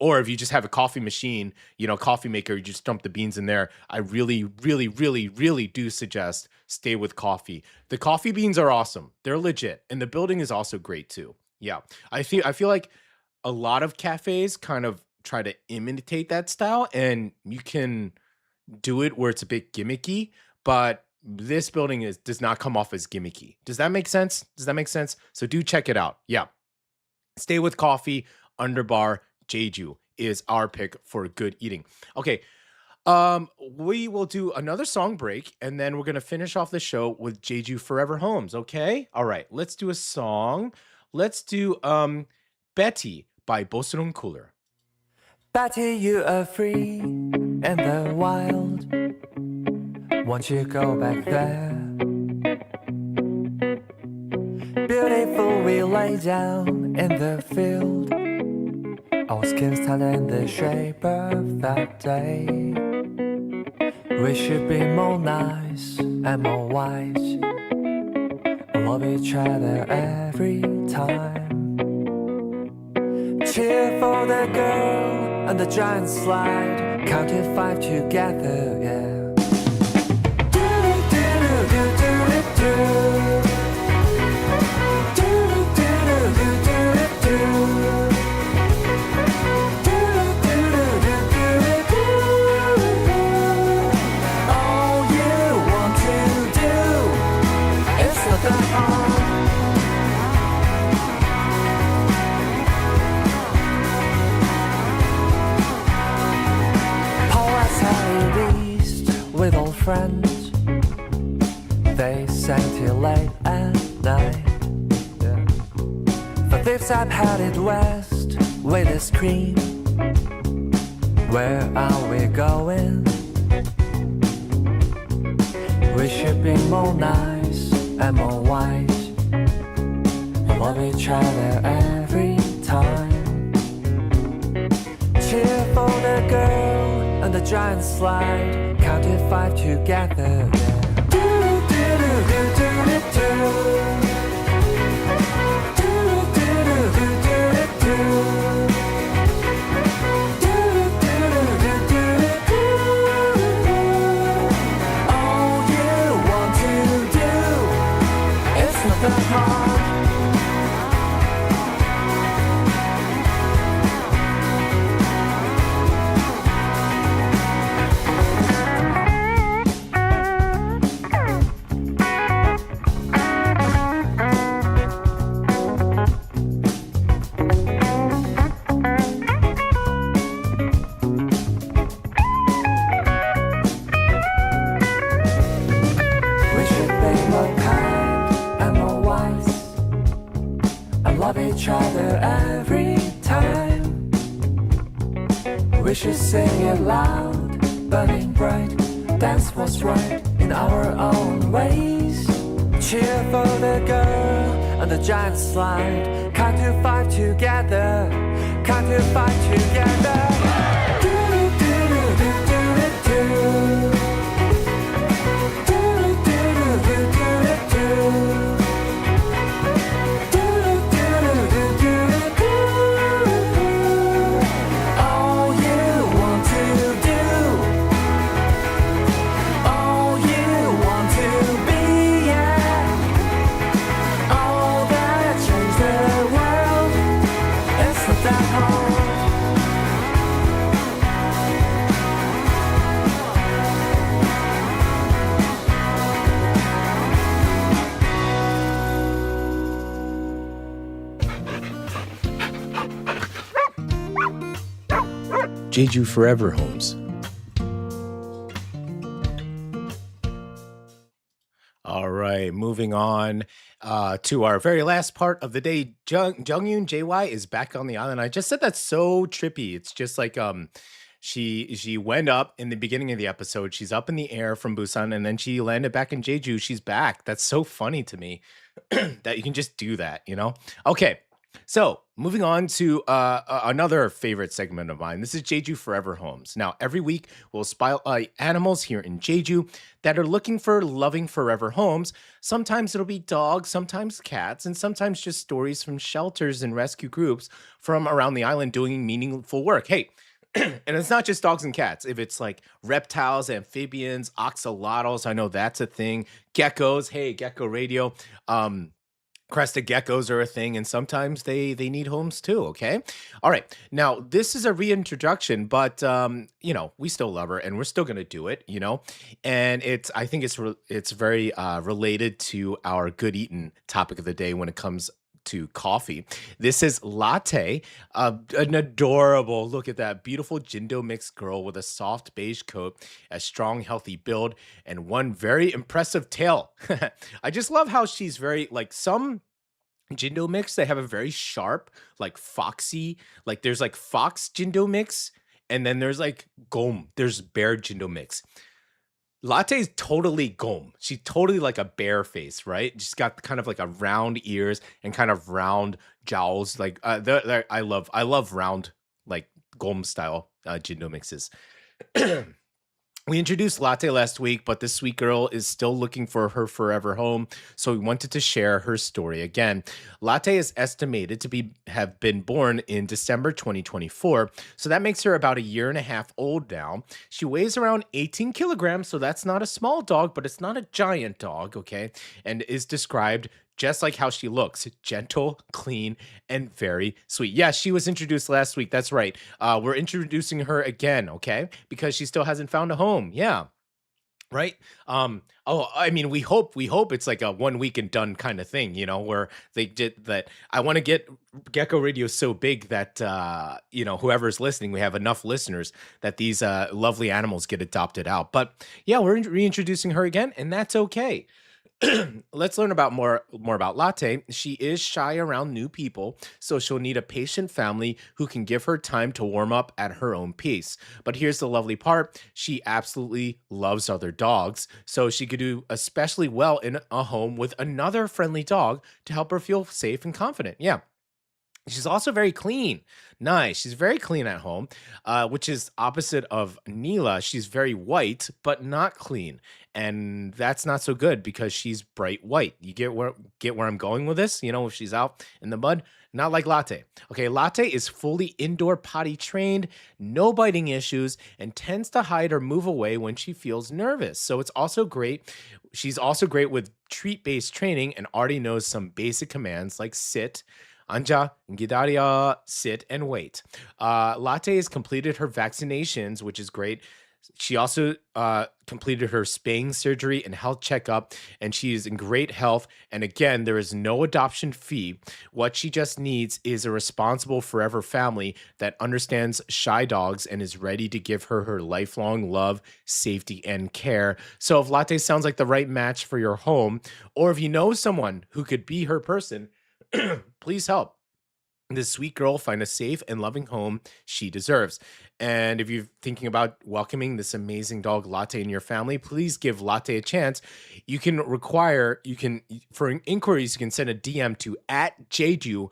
or if you just have a coffee machine, coffee maker, you just dump the beans in there. I really, really, really, really do suggest Stay with Coffee. The coffee beans are awesome. They're legit. And the building is also great too. Yeah. I feel like a lot of cafes kind of try to imitate that style, and you can do it where it's a bit gimmicky, but this building does not come off as gimmicky. Does that make sense? So do check it out. Yeah. Stay with Coffee, Underbar, Jeju is our pick for good eating. Okay. We will do another song break, and then we're going to finish off the show with Jeju Forever Homes. Okay. All right. Let's do a song. Let's do, Betty by Bosudongcooler. Betty, you are free in the wild. Won't you go back there? Beautiful, we lay down in the field. Our skin's tan in the shape of that day. We should be more nice and more wise. Love each other every time. Cheer for the girl on the giant slide. Count to 5 together, yeah. With old friends, they sang till late at night. Yeah. For thieves I've headed west with a scream. Where are we going? We should be more nice and more wise. Love each other every time. Cheer for the girl on the giant slide. Count to 5 together, yeah. Do do do do do do. Do do do do do do. Do do do do do. All you want to do, it's not that hard. Each other every time. We should sing it loud, burning bright. Dance what's right in our own ways. Cheer for the girl on the giant slide. Count to 5 together. Count to 5 together. Do, do, Jeju Forever Homes. All right, moving on to our very last part of the day. Jungyoon JY is back on the island. I just said that's so trippy. It's just like she went up in the beginning of the episode. She's up in the air from Busan, and then she landed back in Jeju. She's back. That's so funny to me that you can just do that, you know? Okay. So, moving on to another favorite segment of mine. This is Jeju Forever Homes. Now, every week we'll spotlight animals here in Jeju that are looking for loving forever homes. Sometimes it'll be dogs, sometimes cats, and sometimes just stories from shelters and rescue groups from around the island doing meaningful work. Hey, and it's not just dogs and cats. If it's like reptiles, amphibians, oxalotls, I know that's a thing. Geckos, hey, Gecko Radio. Crested geckos are a thing, and sometimes they need homes too. Okay, all right. Now this is a reintroduction, but you know, we still love her, and we're still gonna do it. You know, and I think it's very related to our good eating topic of the day when it comes to coffee. This is Latte, an adorable, look at that beautiful Jindo mix girl with a soft beige coat, a strong, healthy build, and one very impressive tail. I just love how she's very, like, some Jindo mix, they have a very sharp, like foxy, like there's like fox Jindo mix, and then there's like gom, there's bear Jindo mix. Latte is totally gom. She's totally like a bear face, right? She's got kind of like a round ears and kind of round jowls. Like I love round like gom style Jindo mixes. We introduced Latte last week, but this sweet girl is still looking for her forever home, so we wanted to share her story again. Latte is estimated to have been born in December 2024, so that makes her about a year and a half old now. She weighs around 18 kilograms, so that's not a small dog, but it's not a giant dog, okay? And is described just like how she looks, gentle, clean, and very sweet. Yeah, she was introduced last week. That's right. We're introducing her again, okay? Because she still hasn't found a home. Yeah. Right? I mean, we hope it's like a 1 week and done kind of thing, you know, where they did that. I want to get Gecko Radio so big that you know, whoever's listening, we have enough listeners that these lovely animals get adopted out. But yeah, we're reintroducing her again, and that's okay. Let's learn more about Latte. She is shy around new people, so she'll need a patient family who can give her time to warm up at her own pace. But here's the lovely part. She absolutely loves other dogs, so she could do especially well in a home with another friendly dog to help her feel safe and confident. Yeah. She's also very clean. Nice. She's very clean at home, which is opposite of Neela. She's very white, but not clean. And that's not so good because she's bright white. You get where I'm going with this? You know, if she's out in the mud, not like Latte. Okay, Latte is fully indoor potty trained, no biting issues, and tends to hide or move away when she feels nervous. So it's also great. She's also great with treat-based training and already knows some basic commands like sit, 앉아, 기다려, sit, and wait. Latte has completed her vaccinations, which is great. She also completed her spaying surgery and health checkup, and she is in great health. And again, there is no adoption fee. What she just needs is a responsible forever family that understands shy dogs and is ready to give her lifelong love, safety, and care. So if Latte sounds like the right match for your home, or if you know someone who could be her person, please help this sweet girl find a safe and loving home she deserves. And if you're thinking about welcoming this amazing dog Latte in your family, please give Latte a chance. For inquiries, you can send a DM to @Jeju_Echo,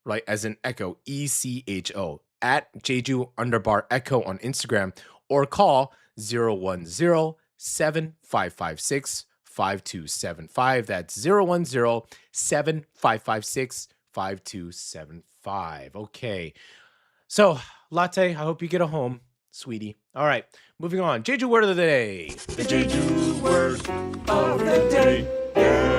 right? As in Echo, ECHO, @Jeju_Echo on Instagram, or call 010-7556 5275. That's 010-7556-5275. Okay. So, Latte, I hope you get a home, sweetie. All right. Moving on. Jeju word of the day. The Jeju word of the day. Yeah.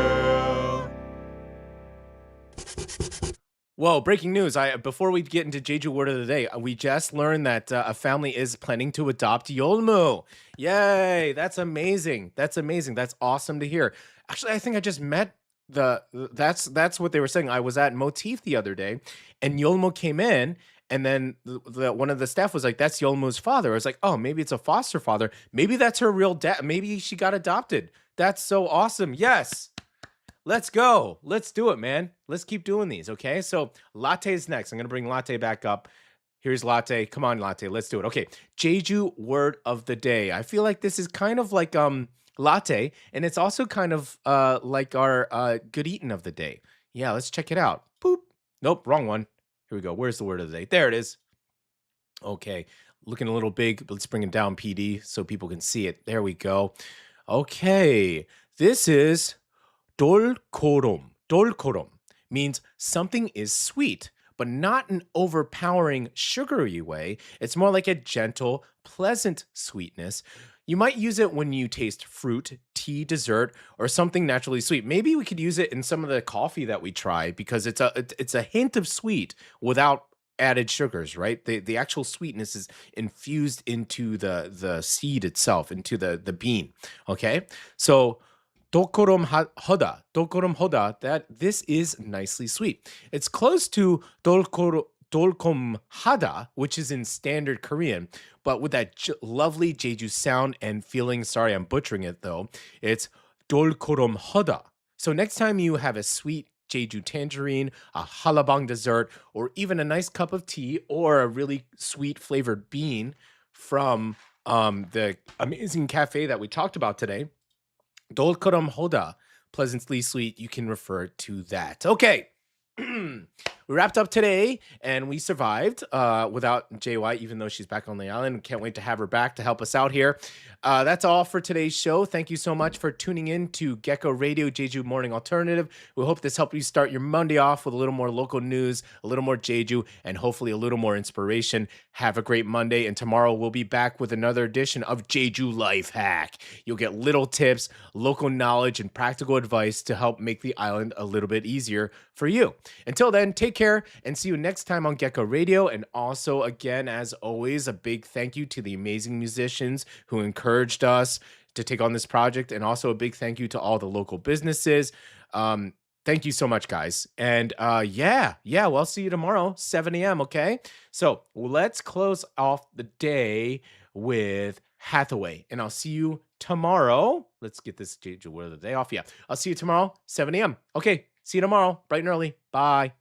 Whoa, breaking news. Before we get into Jeju word of the day, we just learned that a family is planning to adopt Yolmu. Yay, that's amazing. That's amazing. That's awesome to hear. Actually, I think I just met that's what they were saying. I was at Motif the other day, and Yolmu came in, And then one of the staff was like, that's Yolmu's father. I was like, oh, maybe it's a foster father. Maybe that's her real dad. Maybe she got adopted. That's so awesome. Yes. Let's go. Let's do it, man. Let's keep doing these, okay? So latte is next. I'm going to bring latte back up. Here's latte. Come on, latte. Let's do it. Okay. Jeju word of the day. I feel like this is kind of like latte, and it's also kind of like our good eating of the day. Yeah, let's check it out. Boop. Nope, wrong one. Here we go. Where's the word of the day? There it is. Okay. Looking a little big. But let's bring it down, PD, so people can see it. There we go. Okay. This is 돌코롬. 돌코롬 means something is sweet, but not an overpowering sugary way. It's more like a gentle, pleasant sweetness. You might use it when you taste fruit, tea, dessert, or something naturally sweet. Maybe we could use it in some of the coffee that we try because it's a hint of sweet without added sugars, right? The actual sweetness is infused into the seed itself, into the bean. Okay, so 도코롬 호다, that this is nicely sweet. It's close to 돌콤 하다, which is in standard Korean, but with that lovely Jeju sound and feeling. Sorry, I'm butchering it though. It's 돌코롬 하다. So next time you have a sweet Jeju tangerine, a halabang dessert, or even a nice cup of tea, or a really sweet flavored bean from the amazing cafe that we talked about today, 돌코롬 호다, pleasantly sweet, you can refer to that. Okay. We wrapped up today and we survived without JY, even though she's back on the island. Can't wait to have her back to help us out here. That's all for today's show. Thank you so much for tuning in to Gecko Radio, Jeju Morning Alternative. We hope this helped you start your Monday off with a little more local news, a little more Jeju, and hopefully a little more inspiration. Have a great Monday, and tomorrow we'll be back with another edition of Jeju Life Hack. You'll get little tips, local knowledge, and practical advice to help make the island a little bit easier for you. Until then, take care and see you next time on Gecko Radio. And also, again, as always, a big thank you to the amazing musicians who encouraged us to take on this project, and also a big thank you to all the local businesses. Thank you so much, guys. And yeah, well, I'll see you tomorrow, 7 a.m., okay? So let's close off the day with Hathaway, and I'll see you tomorrow. Let's get this Jeju word of the day off. Yeah, I'll see you tomorrow, 7 a.m. Okay, see you tomorrow, bright and early. Bye.